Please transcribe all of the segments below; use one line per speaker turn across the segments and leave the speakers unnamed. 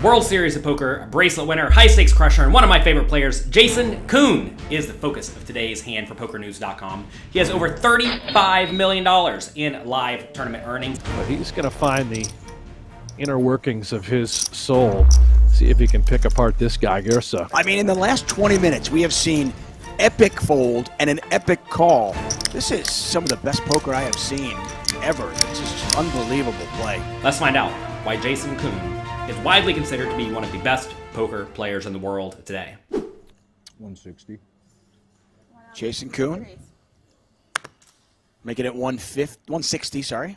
World Series of Poker bracelet winner, high-stakes crusher, and one of my favorite players, Jason Koon, is the focus of today's hand for PokerNews.com. He has over $35 million in live tournament earnings.
But he's going to find the inner workings of his soul, see if he can pick apart this guy, Gersa.
I mean, in the last 20 minutes, we have seen epic fold and an epic call. This is some of the best poker I have seen ever. It's just unbelievable play.
Let's find out why Jason Koon is widely considered to be one of the best poker players in the world today.
160.
Jason Koon. Making it 160, sorry.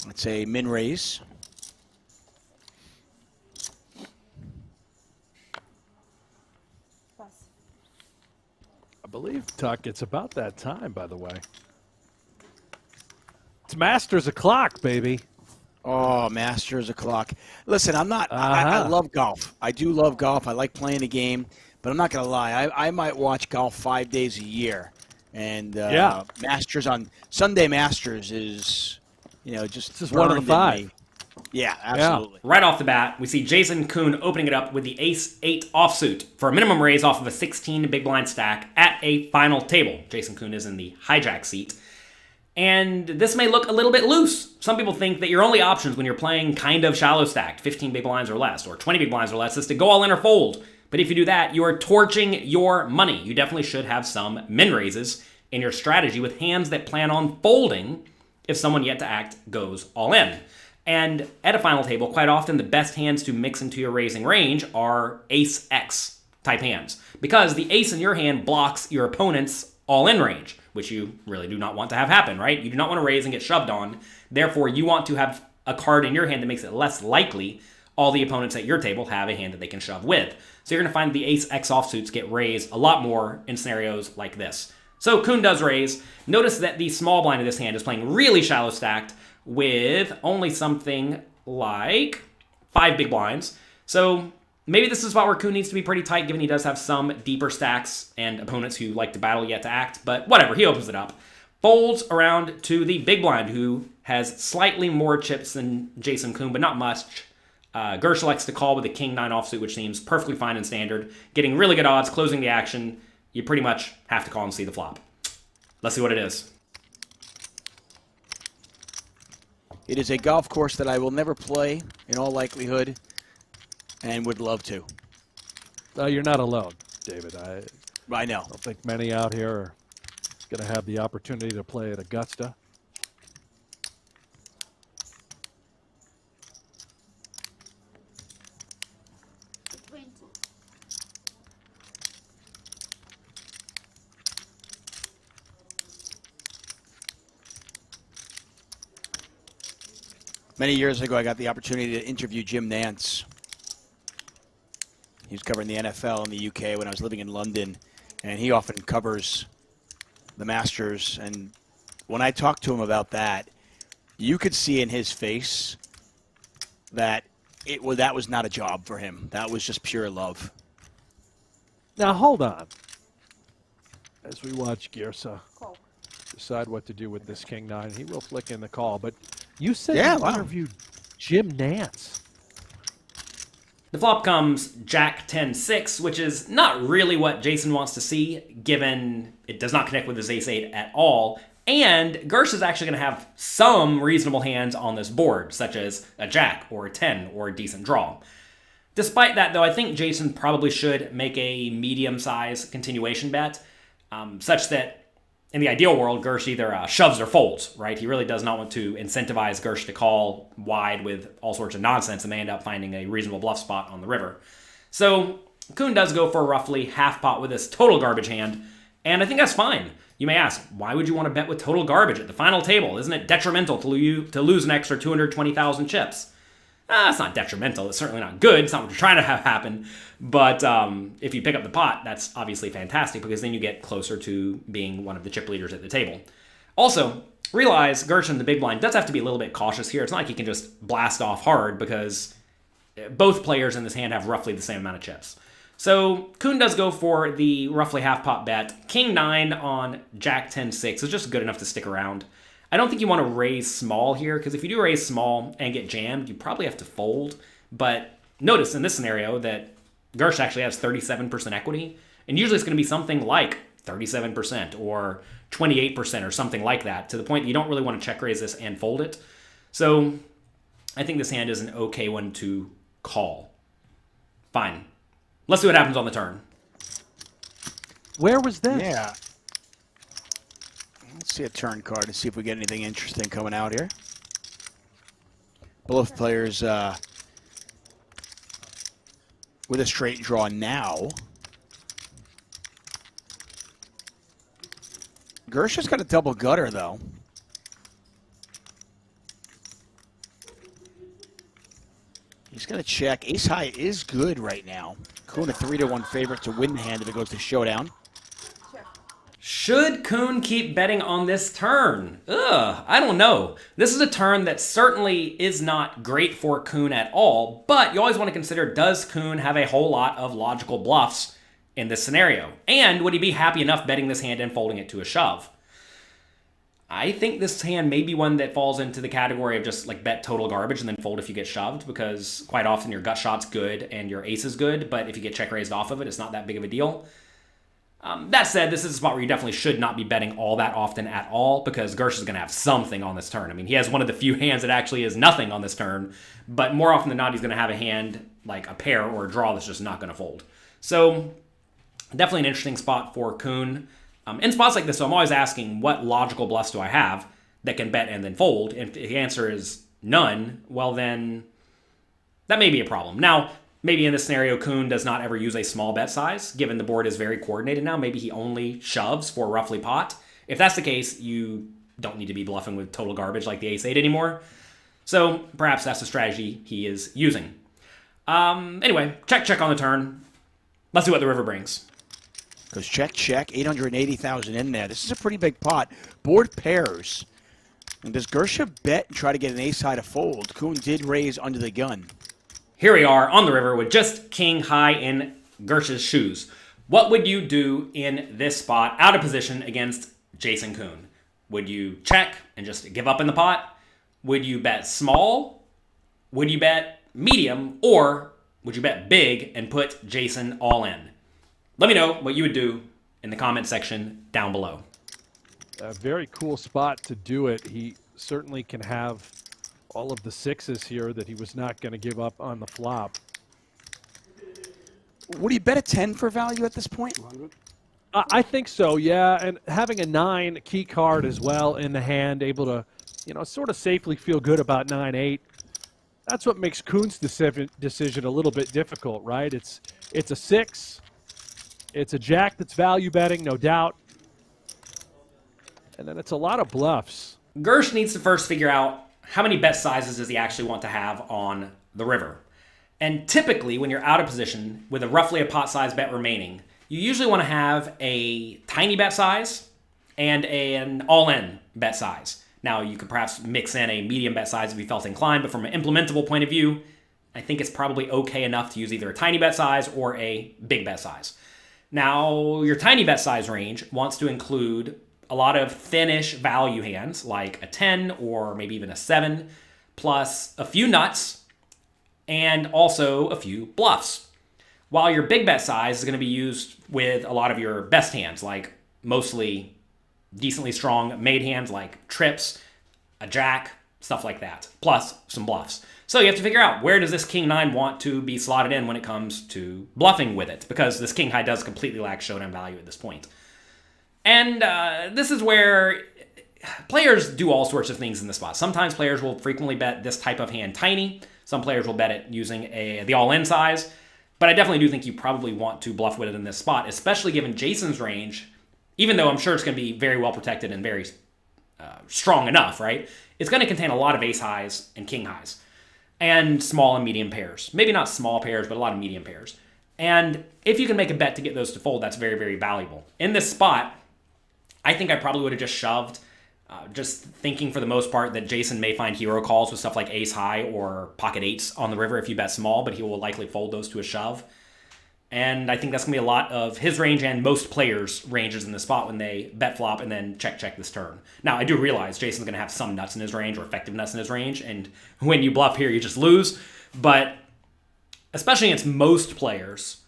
Let's say min raise.
I believe, Tuck, it's about that time, by the way. It's Masters o'clock, baby.
Oh, Masters o'clock. Listen, I'm not, I love golf. I do love golf. I like playing the game, but I'm not going to lie. I might watch golf 5 days a year. And Masters on Sunday Masters is, just
one of the five.
Yeah, absolutely.
Yeah. Right off the bat, we see Jason Koon opening it up with the ace-8 offsuit for a minimum raise off of a 16 big blind stack at a final table. Jason Koon is in the hijack seat. And this may look a little bit loose. Some people think that your only options when you're playing kind of shallow stacked, 15 big blinds or less, or 20 big blinds or less, is to go all in or fold. But if you do that, you are torching your money. You definitely should have some min raises in your strategy with hands that plan on folding if someone yet to act goes all in. And at a final table, quite often the best hands to mix into your raising range are ace-X type hands, because the ace in your hand blocks your opponent's all-in range, which you really do not want to have happen, right? You do not want to raise and get shoved on. Therefore, you want to have a card in your hand that makes it less likely all the opponents at your table have a hand that they can shove with. So you're going to find the ace-X offsuits get raised a lot more in scenarios like this. So Koon does raise. Notice that the small blind of this hand is playing really shallow stacked with only something like 5 big blinds. So maybe this is a spot where Koon needs to be pretty tight, given he does have some deeper stacks and opponents who like to battle yet to act. But whatever, he opens it up. Folds around to the big blind, who has slightly more chips than Jason Koon, but not much. Gersh likes to call with a king-9 offsuit, which seems perfectly fine and standard. Getting really good odds, closing the action. You pretty much have to call and see the flop. Let's see what it is.
It is a golf course that I will never play, in all likelihood, and would love to.
You're not alone, David.
I know.
don't think many out here are going to have the opportunity to play at Augusta.
Many years ago, I got the opportunity to interview Jim Nantz. He was covering the NFL in the UK when I was living in London, and he often covers the Masters. And when I talked to him about that, you could see in his face that that was not a job for him. That was just pure love.
Now, hold on. As we watch Gersa decide what to do with this king-9, he will flick in the call, but you said you interviewed Jim Nantz.
The flop comes Jack 10-6, which is not really what Jason wants to see, given it does not connect with his ace-8 at all. And Gersh is actually going to have some reasonable hands on this board, such as a jack or a 10 or a decent draw. Despite that, though, I think Jason probably should make a medium-size continuation bet, such that in the ideal world, Gersh either shoves or folds, right? He really does not want to incentivize Gersh to call wide with all sorts of nonsense and may end up finding a reasonable bluff spot on the river. So Koon does go for a roughly half pot with this total garbage hand, and I think that's fine. You may ask, why would you want to bet with total garbage at the final table? Isn't it detrimental to lose an extra 220,000 chips? It's not detrimental. It's certainly not good. It's not what you're trying to have happen. But if you pick up the pot, that's obviously fantastic, because then you get closer to being one of the chip leaders at the table. Also, realize Gershon, the big blind, does have to be a little bit cautious here. It's not like he can just blast off hard, because both players in this hand have roughly the same amount of chips. So Koon does go for the roughly half pot bet. King 9 on Jack 10-6 is just good enough to stick around. I don't think you want to raise small here, because if you do raise small and get jammed, you probably have to fold. But notice in this scenario that Gersh actually has 37% equity, and usually it's going to be something like 37% or 28% or something like that, to the point that you don't really want to check raise this and fold it. So I think this hand is an okay one to call. Fine. Let's see what happens on the turn.
Where was this?
Yeah. Let's see a turn card and see if we get anything interesting coming out here. Both players with a straight draw now. Gersha's got a double gutter, though. He's going to check. Ace high is good right now. Koon a 3-1 favorite to win the hand if it goes to showdown.
Should Koon keep betting on this turn? I don't know. This is a turn that certainly is not great for Koon at all, but you always want to consider, does Koon have a whole lot of logical bluffs in this scenario? And would he be happy enough betting this hand and folding it to a shove? I think this hand may be one that falls into the category of just like bet total garbage and then fold if you get shoved, because quite often your gut shot's good and your ace is good, but if you get check raised off of it, it's not that big of a deal. That said, this is a spot where you definitely should not be betting all that often at all, because Gersh is going to have something on this turn. I mean, he has one of the few hands that actually is nothing on this turn, but more often than not, he's going to have a hand like a pair or a draw that's just not going to fold. So definitely an interesting spot for Koon. In spots like this, so I'm always asking, what logical bluffs do I have that can bet and then fold? And if the answer is none, well then that may be a problem. Now, maybe in this scenario, Koon does not ever use a small bet size, given the board is very coordinated now. Maybe he only shoves for roughly pot. If that's the case, you don't need to be bluffing with total garbage like the ace-8 anymore. So perhaps that's the strategy he is using. Anyway, check on the turn. Let's see what the river brings.
Goes check, 880,000 in there. This is a pretty big pot. Board pairs. And does Gersha bet and try to get an ace high to fold? Koon did raise under the gun.
Here we are on the river with just king high in Gersha's shoes. What would you do in this spot out of position against Jason Koon? Would you check and just give up in the pot? Would you bet small? Would you bet medium? Or would you bet big and put Jason all in? Let me know what you would do in the comment section down below.
A very cool spot to do it. He certainly can have all of the sixes here that he was not going to give up on the flop.
Would he bet a 10 for value at this point?
I think so, yeah. And having a 9 key card as well in the hand, able to, sort of safely feel good about 9-8. That's what makes Koon's decision a little bit difficult, right? It's a 6. It's a jack that's value betting, no doubt. And then it's a lot of bluffs.
Gersh needs to first figure out how many bet sizes does he actually want to have on the river. And typically, when you're out of position with roughly a pot size bet remaining, you usually want to have a tiny bet size and an all-in bet size. Now, you could perhaps mix in a medium bet size if you felt inclined, but from an implementable point of view, I think it's probably okay enough to use either a tiny bet size or a big bet size. Now, your tiny bet size range wants to include a lot of thinnish value hands, like a 10 or maybe even a 7, plus a few nuts, and also a few bluffs. While your big bet size is going to be used with a lot of your best hands, like mostly decently strong made hands like trips, a jack, stuff like that, plus some bluffs. So you have to figure out, where does this king 9 want to be slotted in when it comes to bluffing with it, because this king high does completely lack showdown value at this point. And this is where players do all sorts of things in this spot. Sometimes players will frequently bet this type of hand tiny. Some players will bet it using the all-in size. But I definitely do think you probably want to bluff with it in this spot, especially given Jason's range, even though I'm sure it's going to be very well protected and very strong enough, right? It's going to contain a lot of ace highs and king highs, and small and medium pairs. Maybe not small pairs, but a lot of medium pairs. And if you can make a bet to get those to fold, that's very, very valuable. In this spot, I think I probably would have just shoved, just thinking for the most part that Jason may find hero calls with stuff like ace high or pocket eights on the river if you bet small, but he will likely fold those to a shove. And I think that's going to be a lot of his range and most players' ranges in the spot when they bet flop and then check this turn. Now, I do realize Jason's going to have some nuts in his range or effective nuts in his range, and when you bluff here, you just lose. But especially against most players,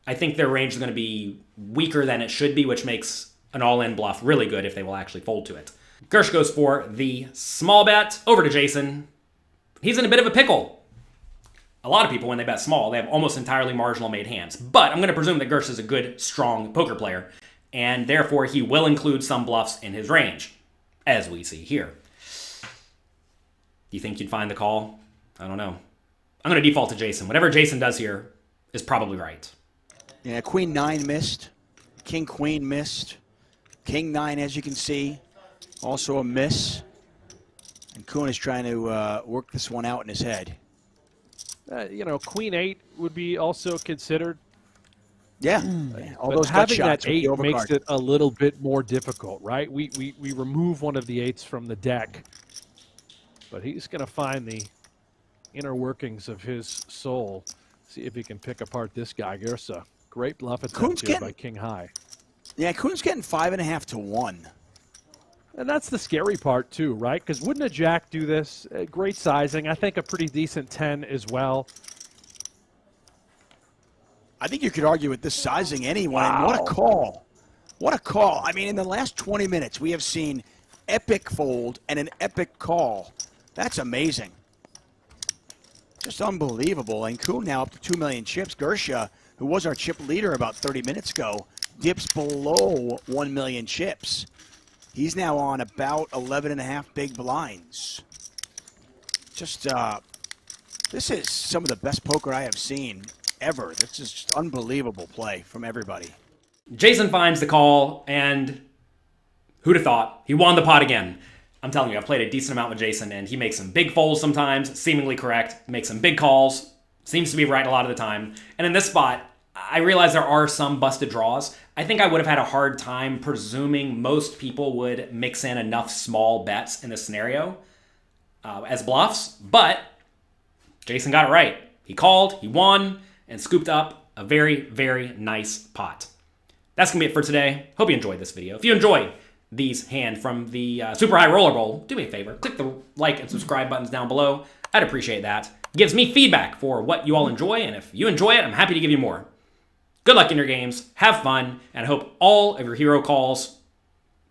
I think their range is going to be weaker than it should be, which makes an all-in bluff really good if they will actually fold to it. Gersh goes for the small bet. Over to Jason. He's in a bit of a pickle. A lot of people, when they bet small, they have almost entirely marginal made hands. But I'm going to presume that Gersh is a good, strong poker player, and therefore he will include some bluffs in his range, as we see here. Do you think you'd find the call? I don't know. I'm going to default to Jason. Whatever Jason does here is probably right.
Yeah, Queen 9 missed. King Queen missed. King 9, as you can see, also a miss. And Koon is trying to work this one out in his head.
Queen 8 would be also considered.
Yeah. All
But
those gut
having
shots
that 8
with the
makes
overcard.
it a little bit more difficult, right? We remove one of the 8s from the deck. But he's going to find the inner workings of his soul. See if he can pick apart this guy. Gersa. Great bluff attempt here by King High.
Yeah, Koon's getting 5.5 to 1.
And that's the scary part too, right? Because wouldn't a jack do this? Great sizing. I think a pretty decent 10 as well.
I think you could argue with this sizing anyway.
Wow.
And what a call. What a call. I mean, in the last 20 minutes, we have seen epic fold and an epic call. That's amazing. Just unbelievable. And Koon now up to 2 million chips. Gersha, who was our chip leader about 30 minutes ago, dips below 1 million chips. He's now on about 11.5 big blinds. Just, this is some of the best poker I have seen ever. This is just unbelievable play from everybody.
Jason finds the call, and who'd have thought? He won the pot again. I'm telling you, I've played a decent amount with Jason, and he makes some big folds sometimes, seemingly correct, makes some big calls, seems to be right a lot of the time. And in this spot, I realize there are some busted draws. I think I would have had a hard time presuming most people would mix in enough small bets in this scenario as bluffs, but Jason got it right. He called, he won, and scooped up a very, very nice pot. That's going to be it for today. Hope you enjoyed this video. If you enjoyed these hand from the Super High Roller Bowl, do me a favor. Click the like and subscribe buttons down below. I'd appreciate that. It gives me feedback for what you all enjoy, and if you enjoy it, I'm happy to give you more. Good luck in your games, have fun, and I hope all of your hero calls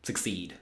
succeed.